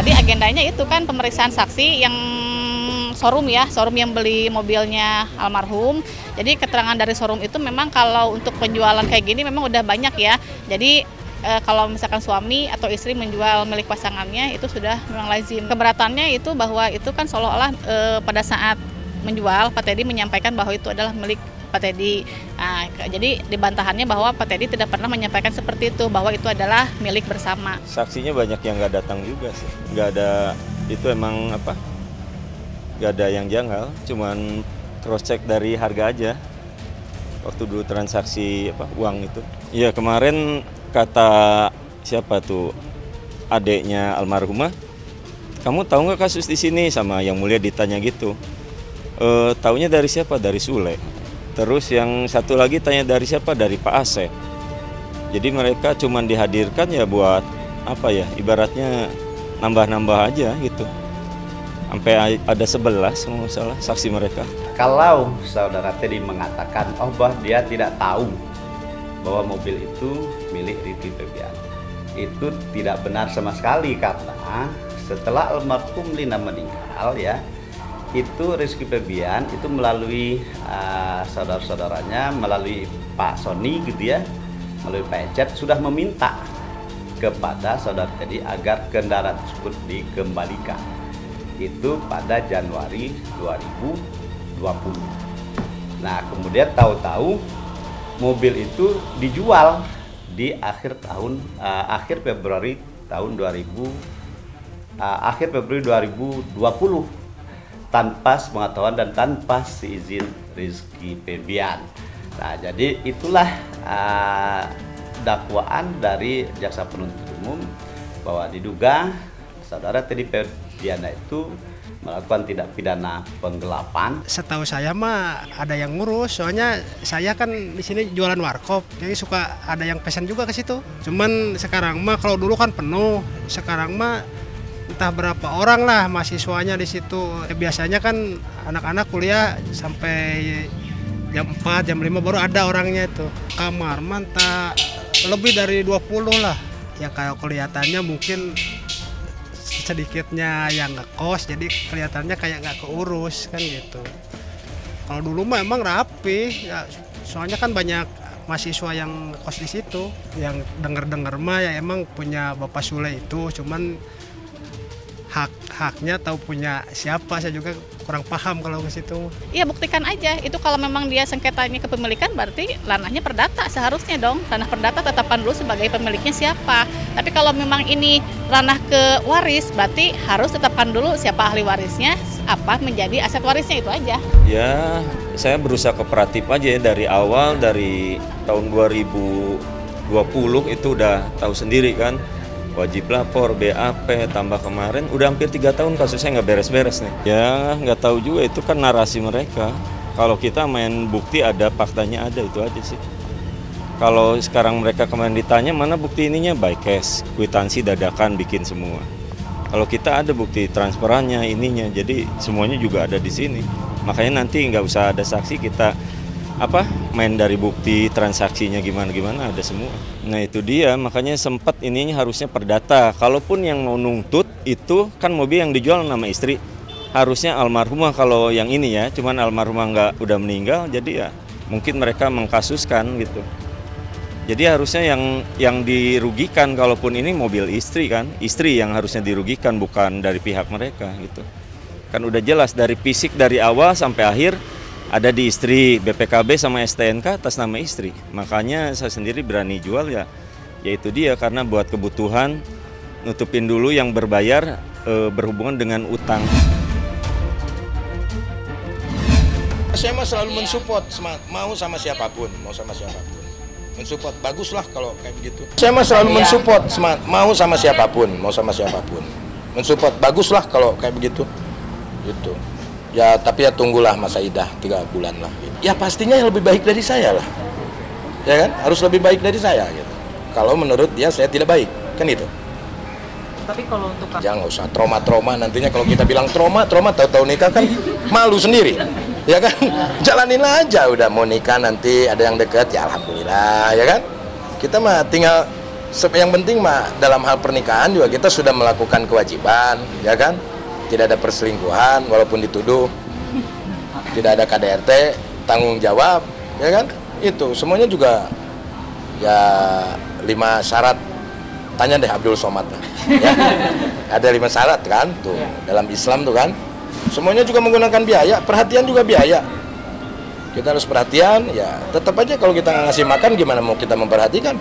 Tadi agendanya itu kan pemeriksaan saksi yang showroom ya, showroom yang beli mobilnya almarhum. Jadi keterangan dari showroom itu memang kalau untuk penjualan kayak gini memang udah banyak ya. Jadi kalau misalkan suami atau istri menjual milik pasangannya itu sudah memang lazim. Keberatannya itu bahwa itu kan seolah-olah pada saat menjual Pak Teddy menyampaikan bahwa itu adalah milik Pak Teddy. Nah, jadi dibantahannya bahwa Pak Teddy tidak pernah menyampaikan seperti itu, bahwa itu adalah milik bersama. Saksinya banyak yang nggak datang juga sih. Nggak ada, itu emang apa? Nggak ada yang janggal, cuman cross check dari harga aja. Waktu dulu transaksi uang itu. Iya, kemarin kata siapa tuh adeknya almarhumah, kamu tahu nggak kasus di sini, sama Yang Mulia ditanya gitu. Taunya dari siapa? Dari Sule. Terus yang satu lagi tanya dari siapa? Dari Pak Asep. Jadi mereka cuma dihadirkan ya buat apa ya? Ibaratnya nambah-nambah aja gitu. Sampai ada 11 kalau nggak salah saksi mereka. Kalau saudara Teddy mengatakan bahwa dia tidak tahu bahwa mobil itu milik Rizky Febian, itu tidak benar sama sekali, karena setelah almarhum Lina meninggal ya, itu Rizky Febian itu melalui saudara-saudaranya, melalui Pak Sony gitu ya, melalui Pak Ecet sudah meminta kepada saudara Teddy agar kendaraan tersebut dikembalikan. Itu pada Januari 2020. Nah, kemudian tahu-tahu mobil itu dijual di akhir Februari 2020 tanpa sepengetahuan dan tanpa seizin Rizky Febian. Nah, jadi itulah dakwaan dari jaksa penuntut umum bahwa diduga saudara Teddy Febian itu melakukan tindak pidana penggelapan. Setahu saya mah ada yang ngurus, soalnya saya kan di sini jualan warkop, jadi suka ada yang pesan juga ke situ. Cuman sekarang mah kalau dulu kan penuh, sekarang mah entah berapa orang lah mahasiswanya di situ. Biasanya kan anak-anak kuliah sampai jam 4, jam 5 baru ada orangnya itu. Kamar mantap lebih dari 20 lah. Ya kalau kelihatannya mungkin sedikitnya yang ngekos, jadi kelihatannya kayak nggak keurus kan gitu. Kalau dulu mah emang rapi, ya, soalnya kan banyak mahasiswa yang kos di situ. Yang denger mah ya emang punya Bapak Sule itu, cuman haknya atau punya siapa saya juga kurang paham kalau ke situ. Iya, buktikan aja. Itu kalau memang dia sengketanya kepemilikan berarti ranahnya perdata seharusnya dong. Ranah perdata tetapkan dulu sebagai pemiliknya siapa. Tapi kalau memang ini ranah ke waris berarti harus tetapkan dulu siapa ahli warisnya, apa menjadi aset warisnya, itu aja. Ya, saya berusaha kooperatif aja ya, dari awal, dari tahun 2020 itu udah tahu sendiri kan. Wajib lapor, BAP, tambah kemarin udah hampir 3 tahun kasusnya nggak beres-beres nih. Ya nggak tahu juga, itu kan narasi mereka. Kalau kita main bukti ada, faktanya ada, itu aja sih. Kalau sekarang mereka kemarin ditanya mana bukti ininya, by cash, kwitansi dadakan bikin semua. Kalau kita ada bukti transferannya ininya, jadi semuanya juga ada di sini. Makanya nanti nggak usah ada saksi, kita main dari bukti transaksinya gimana ada semua. Nah itu dia, makanya sempat ininya harusnya perdata. Kalaupun yang mau nuntut itu kan mobil yang dijual nama istri, harusnya almarhumah. Kalau yang ini ya, cuman almarhumah udah meninggal, jadi ya mungkin mereka mengkasuskan gitu. Jadi harusnya yang dirugikan kalaupun ini mobil istri kan, istri yang harusnya dirugikan, bukan dari pihak mereka gitu. Kan udah jelas dari fisik dari awal sampai akhir ada di istri, BPKB sama STNK atas nama istri. Makanya saya sendiri berani jual ya itu dia, karena buat kebutuhan, nutupin dulu yang berbayar berhubungan dengan utang. Saya mah selalu mensupport, mau sama siapapun. Mensupport, baguslah kalau kayak begitu. Saya mah selalu mensupport, mau sama siapapun. Mensupport, baguslah kalau kayak begitu. Gitu. Ya tapi ya tunggulah masa idah 3 bulan lah. Ya pastinya yang lebih baik dari saya lah. Ya kan? Harus lebih baik dari saya gitu. Kalau menurut dia saya tidak baik, kan itu. Tapi kalau untuk jangan usah trauma nantinya, kalau kita bilang trauma tahu-tahu nikah kan malu sendiri. Ya kan? Jalanin aja, udah mau nikah nanti ada yang deket ya alhamdulillah, ya kan? Kita mah tinggal Yang penting mah dalam hal pernikahan juga kita sudah melakukan kewajiban, ya kan? Tidak ada perselingkuhan walaupun dituduh. Tidak ada KDRT, tanggung jawab, ya kan? Itu semuanya juga ya 5 syarat. Tanya deh Abdul Somad. Ya. Ada 5 syarat kan tuh dalam Islam tuh kan. Semuanya juga menggunakan biaya, perhatian juga biaya. Kita harus perhatian, ya tetap aja kalau kita nggak ngasih makan gimana mau kita memperhatikan?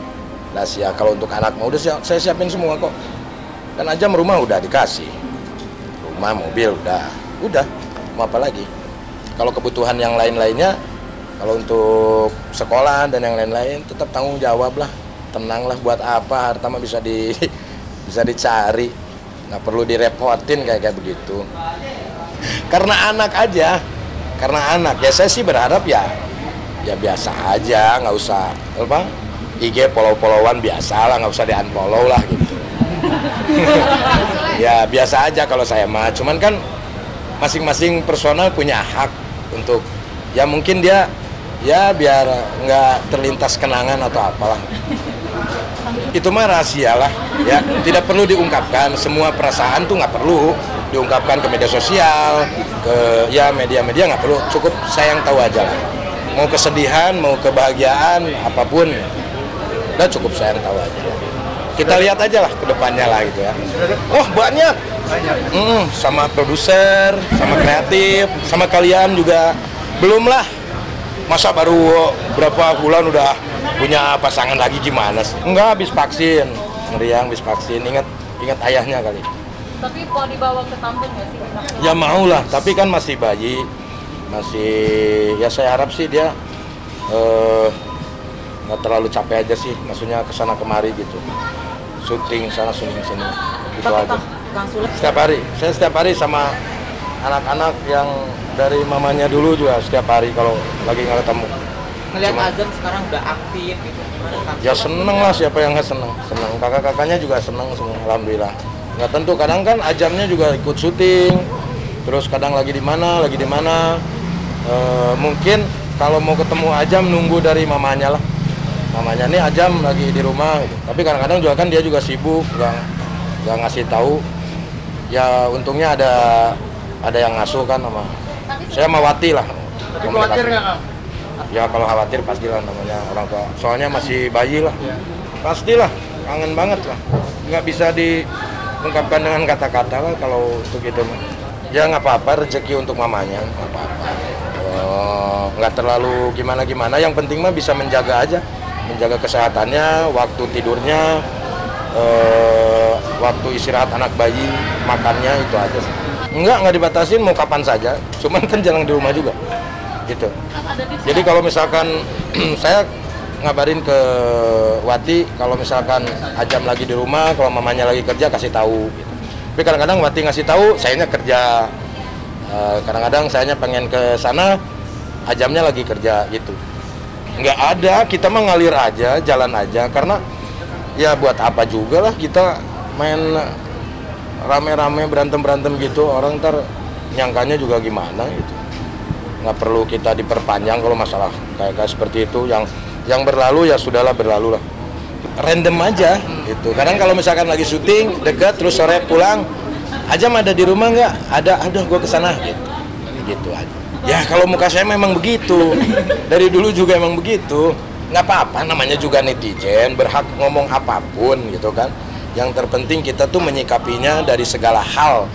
Nah, ya kalau untuk anak mau udah saya siapin semua kok. Kan aja rumah udah dikasih. Rumah, mobil udah. Mau apa lagi? Kalau kebutuhan yang lain-lainnya, kalau untuk sekolah dan yang lain-lain tetap tanggung jawab lah. Tenanglah, buat apa harta mah bisa dicari, nggak perlu direpotin kayak begitu. Karena anak aja, ya saya sih berharap ya biasa aja, nggak usah apa IG follow-followan biasa lah, nggak usah di-unfollow lah gitu. Ya biasa aja kalau saya mah, cuman kan masing-masing personal punya hak untuk ya mungkin dia ya biar nggak terlintas kenangan atau apalah. Itu mah rahasia lah, ya tidak perlu diungkapkan. Semua perasaan tuh nggak perlu diungkapkan ke media sosial, ke ya media-media nggak perlu. Cukup saya yang tahu aja lah. Mau kesedihan, mau kebahagiaan, apapun, udah cukup saya yang tahu aja. Kita lihat aja lah ke depannya lah gitu ya. Oh banyak. Sama produser, sama kreatif, sama kalian juga belum lah. Masa baru berapa bulan udah punya pasangan lagi gimana sih? Enggak, habis vaksin. Ngeriang habis vaksin, ingat ayahnya kali. Tapi mau dibawa ke Tambun nggak sih? Ya mau lah, tapi kan masih bayi. Masih, ya saya harap sih dia nggak terlalu capek aja sih. Maksudnya kesana kemari gitu. Syuting sana, syuting sini. Gitu aja. Saya setiap hari sama anak-anak yang dari mamanya dulu juga setiap hari kalau lagi nggak ketemu. Ngelihat Azam sekarang udah aktif gitu, gimana Kang? Ya seneng lah, siapa yang nggak seneng. Kakak-kakaknya juga seneng semua, alhamdulillah. Nggak tentu, kadang kan Ajamnya juga ikut syuting, terus kadang lagi di mana. Mungkin kalau mau ketemu Ajam nunggu dari mamanya lah. Mamanya nih Ajam lagi di rumah, gitu. Tapi kadang-kadang juga kan dia juga sibuk, nggak ngasih tahu. Ya untungnya ada yang ngasuh kan sama saya sama Wati lah. Tapi khawatir nggak Kang? Ya kalau khawatir pastilah namanya orang tua. Soalnya masih bayi lah. Pastilah, kangen banget lah. Nggak bisa diungkapkan dengan kata-kata lah kalau untuk itu. Ya nggak apa-apa, rezeki untuk mamanya, nggak apa-apa. Nggak terlalu gimana-gimana. Yang penting mah bisa menjaga aja, menjaga kesehatannya, waktu tidurnya, waktu istirahat anak bayi, makannya itu aja sih. Nggak dibatasin, mau kapan saja. Cuman kan jarang di rumah juga. Gitu. Jadi kalau misalkan saya ngabarin ke Wati kalau misalkan Ajam lagi di rumah, kalau mamanya lagi kerja kasih tahu gitu. Tapi kadang-kadang Wati ngasih tahu, sayanya kerja. Kadang-kadang sayanya pengen ke sana, Ajamnya lagi kerja gitu. Nggak ada, kita mah ngalir aja, jalan aja, karena ya buat apa juga lah kita main rame-rame berantem gitu, orang ntar nyangkanya juga gimana gitu. Nggak perlu kita diperpanjang kalau masalah kayak seperti itu. Yang berlalu ya sudahlah, berlalu lah, random aja gitu. Kadang kalau misalkan lagi syuting dekat terus sore pulang, Ajam ada di rumah nggak? Ada, udah gue kesana gitu aja. Ya kalau muka saya memang begitu, dari dulu juga emang begitu. Nggak apa-apa, namanya juga netizen, berhak ngomong apapun gitu kan. Yang terpenting kita tuh menyikapinya dari segala hal.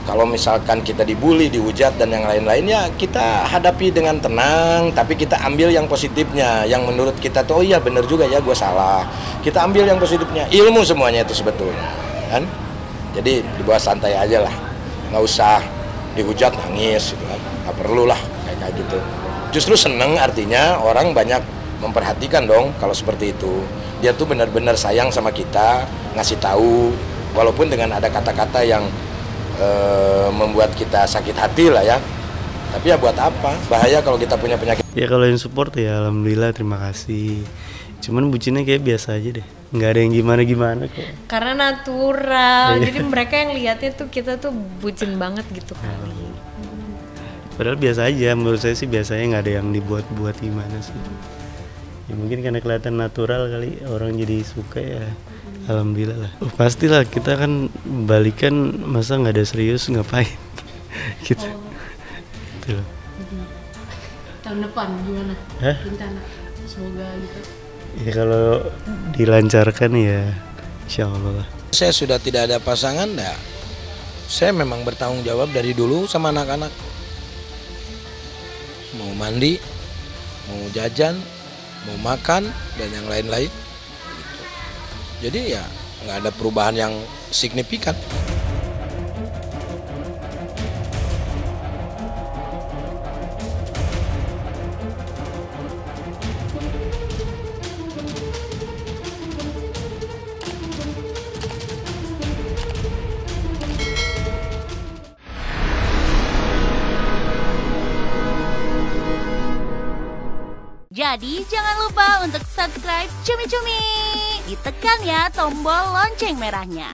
Kalau misalkan kita dibully, dihujat, dan yang lain-lain, ya kita hadapi dengan tenang, tapi kita ambil yang positifnya, yang menurut kita tuh, oh iya bener juga ya, gue salah. Kita ambil yang positifnya, ilmu semuanya itu sebetulnya, kan? Jadi dibawa santai aja lah, nggak usah dihujat, nangis, gitu kan? Nggak perlu lah, kayak gitu. Justru seneng, artinya orang banyak memperhatikan dong kalau seperti itu. Dia tuh benar-benar sayang sama kita, ngasih tahu, walaupun dengan ada kata-kata yang membuat kita sakit hati lah ya. Tapi ya buat apa? Bahaya kalau kita punya penyakit. Ya kalau yang support ya alhamdulillah, terima kasih. Cuman bucinnya kayak biasa aja deh, nggak ada yang gimana-gimana kok. Karena natural, jadi mereka yang lihatnya tuh kita tuh bucin banget gitu kali. Padahal biasa aja, menurut saya sih biasanya nggak ada yang dibuat-buat gimana sih. Ya mungkin karena kelihatan natural kali, orang jadi suka ya. Alhamdulillah lah. Pastilah kita kan balikan, masa nggak ada serius ngapain gitu. Gitu loh. Tahun depan gimana? Hah? Rencana semoga gitu. Ya kalau dilancarkan ya insya Allah lah. Saya sudah tidak ada pasangan, ya saya memang bertanggung jawab dari dulu sama anak-anak. Mau mandi, mau jajan, mau makan, dan yang lain-lain. Gitu. Jadi ya nggak ada perubahan yang signifikan. Jadi jangan lupa untuk subscribe Cumi Cumi. Ditekan ya tombol lonceng merahnya.